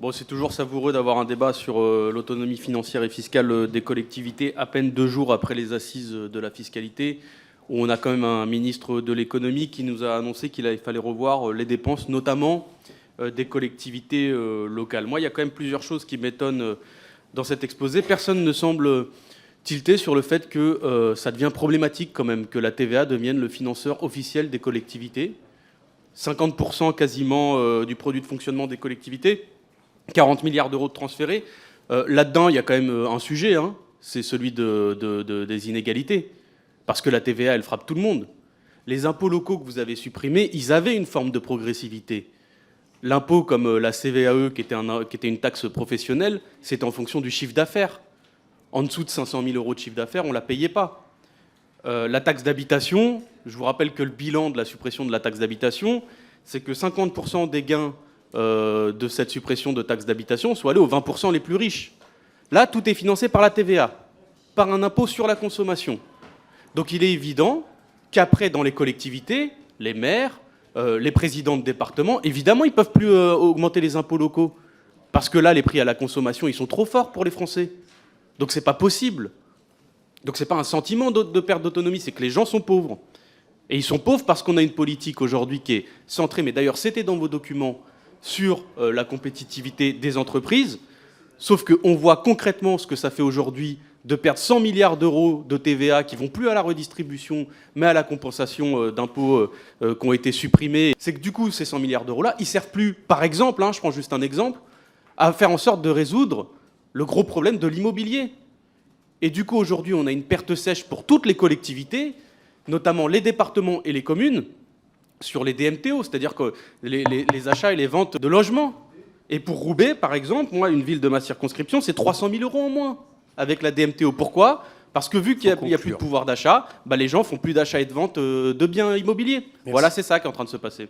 Bon, c'est toujours savoureux d'avoir un débat sur l'autonomie financière et fiscale des collectivités, à peine 2 jours après les assises de la fiscalité, où on a quand même un ministre de l'économie qui nous a annoncé qu'il fallait revoir les dépenses, notamment des collectivités locales. Moi, il y a quand même plusieurs choses qui m'étonnent dans cet exposé. Personne ne semble tilter sur le fait que ça devient problématique quand même que la TVA devienne le financeur officiel des collectivités. 50% quasiment du produit de fonctionnement des collectivités. 40 milliards d'euros de transférés. Là-dedans, il y a quand même un sujet, hein, c'est celui des inégalités. Parce que la TVA, elle frappe tout le monde. Les impôts locaux que vous avez supprimés, ils avaient une forme de progressivité. L'impôt comme la CVAE, qui était une taxe professionnelle, c'est en fonction du chiffre d'affaires. En dessous de 500 000 euros de chiffre d'affaires, on ne la payait pas. La taxe d'habitation, je vous rappelle que le bilan de la suppression de la taxe d'habitation, c'est que 50% des gains de cette suppression de taxes d'habitation soit allé aux 20% les plus riches. Là, tout est financé par la TVA, par un impôt sur la consommation. Donc il est évident qu'après, dans les collectivités, les maires, les présidents de département, évidemment, ils ne peuvent plus augmenter les impôts locaux. Parce que là, les prix à la consommation, ils sont trop forts pour les Français. Donc c'est pas possible. Donc c'est pas un sentiment de perte d'autonomie, c'est que les gens sont pauvres. Et ils sont pauvres parce qu'on a une politique aujourd'hui qui est centrée, mais d'ailleurs c'était dans vos documents, sur la compétitivité des entreprises, sauf qu'on voit concrètement ce que ça fait aujourd'hui de perdre 100 milliards d'euros de TVA qui vont plus à la redistribution, mais à la compensation d'impôts qui ont été supprimés. C'est que du coup, ces 100 milliards d'euros-là, ils servent plus, par exemple, je prends juste un exemple, à faire en sorte de résoudre le gros problème de l'immobilier. Et du coup, aujourd'hui, on a une perte sèche pour toutes les collectivités, notamment les départements et les communes, sur les DMTO, c'est-à-dire que les achats et les ventes de logements. Et pour Roubaix, par exemple, moi, une ville de ma circonscription, c'est 300 000 euros en moins avec la DMTO. Pourquoi ? Parce que vu qu'il n'y a plus de pouvoir d'achat, les gens font plus d'achat et de vente de biens immobiliers. Merci. Voilà, c'est ça qui est en train de se passer.